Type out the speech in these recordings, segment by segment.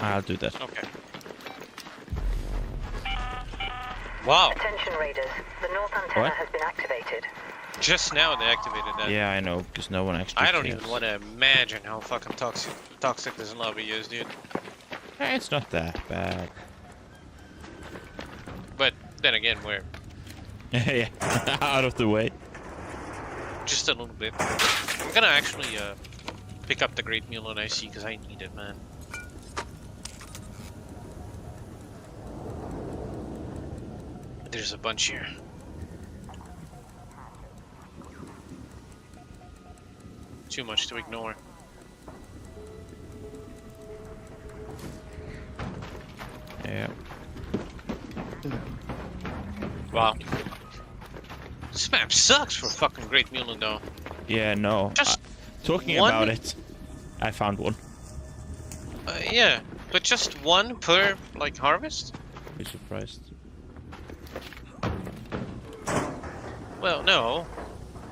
I'll do that. Okay. Wow. Attention raiders, the north antenna What? has been activated. Just now they activated that. Yeah, I know, because no one actually I don't cares. even want to imagine how fucking toxic this lobby is, dude. It's not that bad. But then again, we're Yeah, out of the way. just a little bit. I'm gonna actually pick up the Great Mule on IC because I need it, man. There's a bunch here. Too much to ignore. Yeah. Wow. This map sucks for fucking Great Mule though. Yeah, no. Just talking one? about it, I found one. Yeah, but just one per like harvest? Be surprised. Well, no.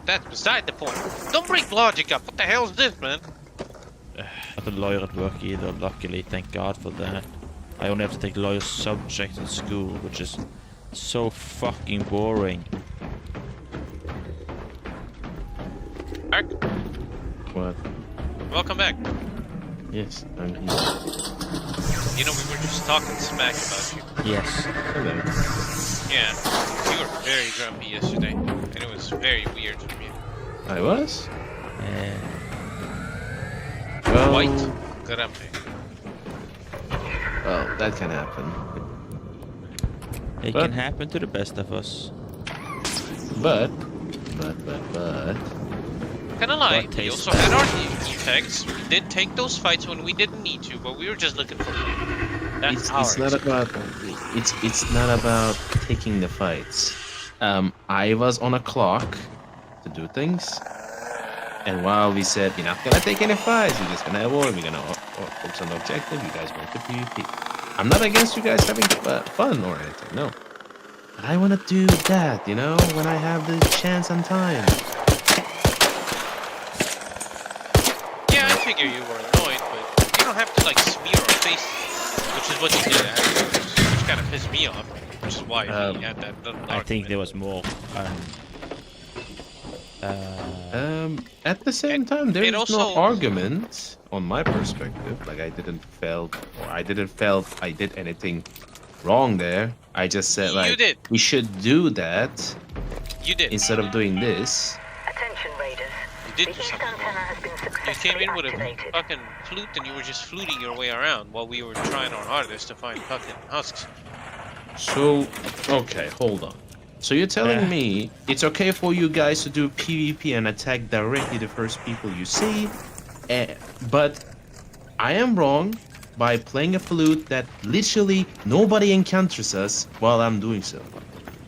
That's beside the point. Don't bring logic up. What the hell is this, man? Not a lawyer at work either, luckily, thank God for that. I only have to take lawyer subject in school, which is so fucking boring. Mark, What? welcome back. Yes, I'm here. You know, we were just talking smack about you. Yes. Hello. Yeah, you were very grumpy yesterday, and it was very weird from you. I was? Well, White grumpy. Well, that can happen. it But- can happen to the best of us. But... Kinda lie, What we taste? also had our effects. We did take those fights when we didn't need to, but we were just looking for food. That's It's not about... It's not about taking the fights. I was on a clock to do things. And while we said, you're not gonna take any fights, we're just gonna avoid, we're gonna focus on the objective, you guys went to PvP. I'm not against you guys having fun or anything, no. But I wanna do that, you know, when I have the chance and time. Yeah, I figure you were annoyed, but you don't have to like smear our faces, which is what you did afterwards, which kind of pissed me off, which is why we had that little I think argument. there was more. At the same time, there's no also- argument on my perspective. Like I didn't felt I did anything wrong there. I just said You like did. we should do that You did. instead of doing this. Attention raiders, You the did do east something antenna wrong. has been You successfully came in with a activated. fucking flute and you were just fluting your way around while we were trying our hardest to find fucking husks. So okay, hold on. So you're telling Yeah. me it's okay for you guys to do PvP and attack directly the first people you see, but I am wrong by playing a flute that literally nobody encounters us while I'm doing so.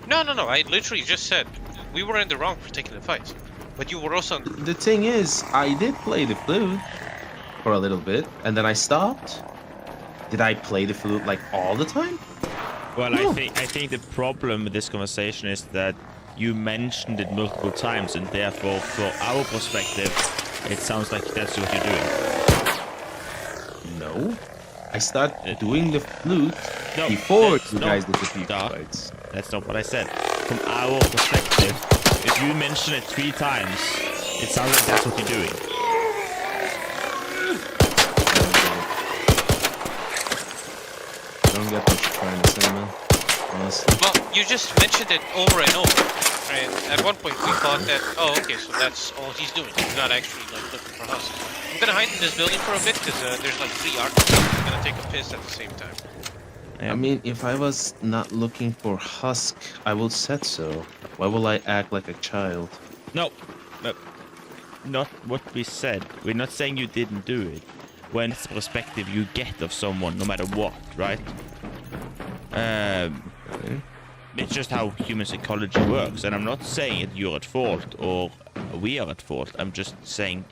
No, I literally just said we were in the wrong for taking the fights. But you were also... The thing is, I did play the flute for a little bit, and then I stopped. Did I play the flute like all the time? Well, No. I think the problem with this conversation is that you mentioned it multiple times, and therefore, for our perspective, it sounds like that's what you're doing. No. I started doing the flute No, before that's you not- guys did the PvP Stop. fights. That's not what I said. From our perspective, if you mention it 3 times, it sounds like that's what you're doing. I don't get what you're trying to say, man. Honestly. Well, you just mentioned it over and over. And at one point we thought that, oh, okay, so that's all he's doing. He's not actually like looking for husks. I'm gonna hide in this building for a bit because there's like 3 archers. I'm gonna take a piss at the same time. Yeah. I mean, if I was not looking for husk, I would said so. Why will I act like a child? No, not what we said. We're not saying you didn't do it. When it's the perspective you get of someone, no matter what, right? It's just how human psychology works, and I'm not saying that you're at fault or we are at fault. I'm just saying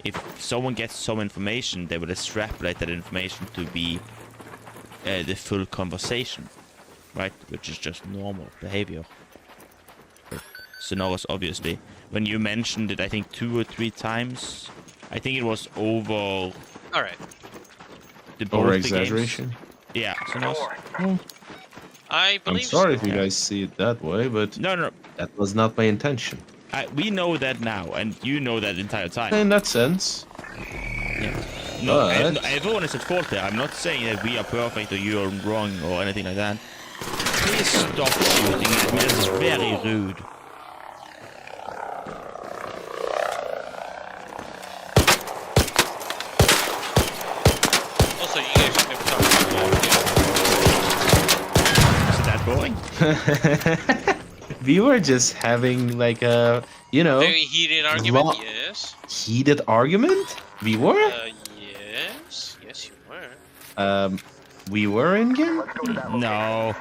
if someone gets some information, they will extrapolate that information to be the full conversation, right? Which is just normal behavior. Sonoros, obviously. When you mentioned it, I think 2 or 3 times, I think it was over... Alright. the both Over the games. exaggeration. Yeah. So no. I I'm believe sorry so. if you guys see it that way, but No. that was not my intention. We know that now, and you know that the entire time. In that sense, No, but- everyone is at fault there. I'm not saying that we are perfect or you are wrong or anything like that. Please stop shooting at me. That's very rude. Also, you guys should never talk about Is it that boring? we were just having like a, very heated argument. Lo- Yes. heated argument. We were. Yes. Yes, you were. We were in game. No.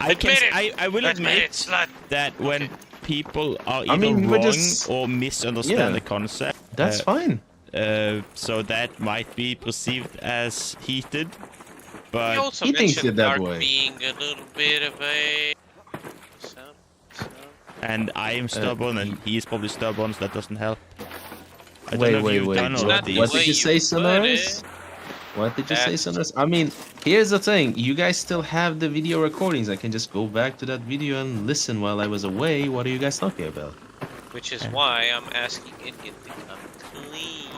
I Admit it. I will Admit it, admit slut. that when people are either I mean, we were wrong just- or misunderstand Yeah. the concept, That's fine. so that might be perceived as heated. But You also he thinks mentioned it that Dark way. being a little bit of a. and I am stubborn, and he is probably stubborn, so that doesn't help. I don't Wait, know if wait, you've wait. done all Not of the these. What way did you you say, put Sunrise? it. What did you say, That's- Sunrise? I mean, here's the thing. You guys still have the video recordings. I can just go back to that video and listen while I was away. What are you guys talking about? Which is why I'm asking it to come clean.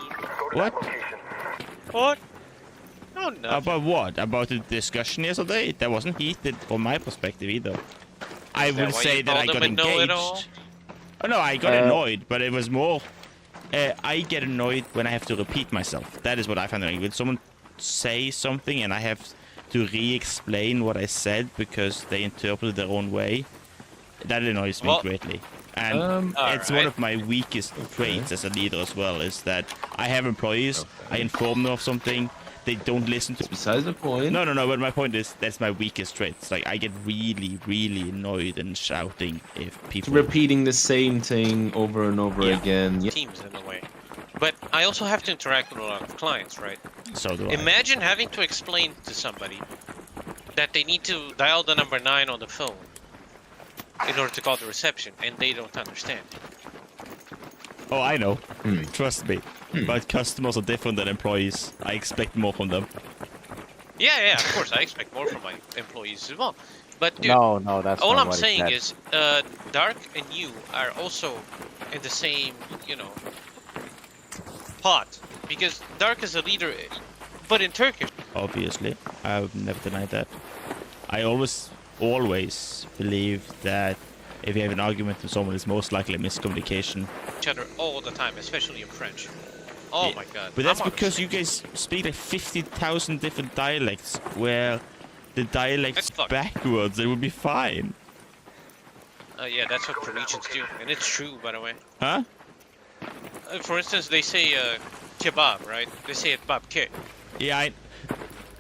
What? What? No, nothing. About what? About the discussion yesterday? That wasn't heated from my perspective either. I Is that would why say you that I called got him a know-it-all? engaged. Oh no, I got annoyed, but it was more. I get annoyed when I have to repeat myself. That is what I find annoying. When someone say something and I have to re-explain what I said because they interpret it their own way, that annoys me Well- greatly. And it's one Alright. of my weakest traits as a leader as well, is that I have employees, I inform them of something, they don't listen to. Besides the point. No, but my point is that's my weakest trait. It's like I get really, really annoyed and shouting if people. Repeating the same thing over and over Yeah. again. Yeah. Teams in a way. But I also have to interact with a lot of clients, right? So do I. Imagine having to explain to somebody that they need to dial the number 9 on the phone in order to call the reception, and they don't understand. Oh, I know. Hmm. Trust me. But customers are different than employees. I expect more from them. Yeah, of course, I expect more from my employees as well. But dude, No, that's all not I'm what he saying said. is, Dark and you are also in the same, pot. Because Dark is a leader, but in Turkish. Obviously, I've never denied that. I always believe that if you have an argument with someone, it's most likely a miscommunication. Each other all the time, especially in French. Oh Yeah, my god. But that's I'm because honest. you guys speak like 50,000 different dialects, where the dialects That's fucked. backwards, it would be fine. Yeah, that's what Parisians do, and it's true, by the way. Huh? For instance, they say kebab, right? They say it babke. Yeah,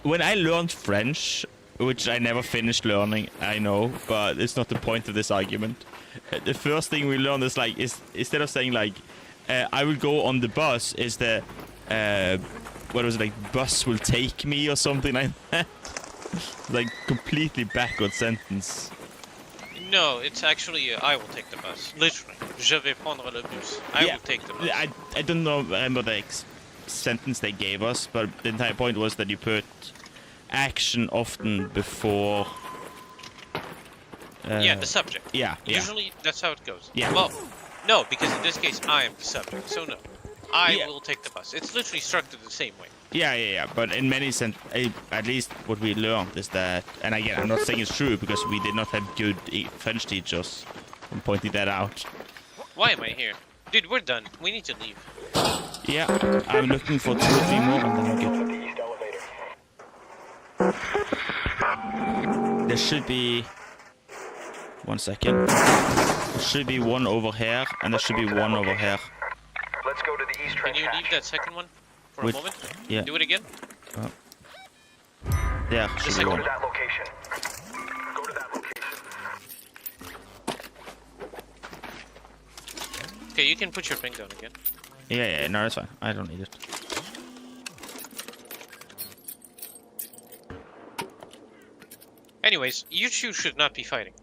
when I learned French, which I never finished learning, I know, but it's not the point of this argument. The first thing we learned is like, instead of saying like, I will go on the bus, is the, what was it, like, bus will take me or something like that? Like, completely backward sentence. No, it's actually I will take the bus. Literally. Je vais prendre le bus. I Yeah, will take the bus. I don't remember the sentence they gave us, but the entire point was that you put action often before. Yeah, the subject. Yeah. Usually that's how it goes. Yeah. Well, no, because in this case I am the subject, so no. I Yeah. will take the bus. It's literally structured the same way. Yeah. But in many at least what we learned is that, and again, I'm not saying it's true because we did not have good French teachers. I'm pointing that out. Why am I here? Dude, we're done. We need to leave. Yeah, I'm looking for 2 or 3 more, and then we're good. There should be. 1 second. There should be one over here, and there should be one over here. Let's go to the east Can trench you hatch. leave that second one for Which- a moment? yeah. Do it again? There should be Go one. to that location. Go to that location. Okay, you can put your thing down again. Yeah, no, that's fine. I don't need it. Anyways, you two should not be fighting.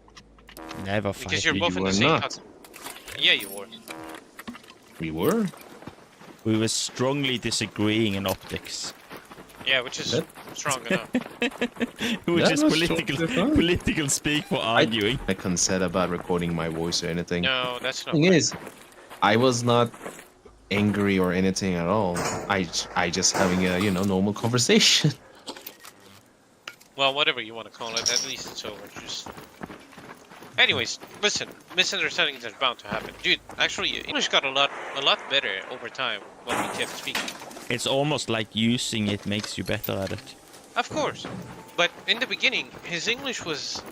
Never Because fight. you're You both in were the same not. country. Yeah, you were. We were. We were strongly disagreeing in optics. Yeah, which is That- strong enough. Which That is was political totally fine. political speak for arguing. I consent about recording my voice or anything. No, that's not. Thing right. is, I was not angry or anything at all. I just having a normal conversation. Well, whatever you want to call it, at least it's over. Just. Anyways, listen, misunderstandings are bound to happen, dude. Actually, English got a lot better over time when we kept speaking. It's almost like using it makes you better at it. Of course, but in the beginning, his English was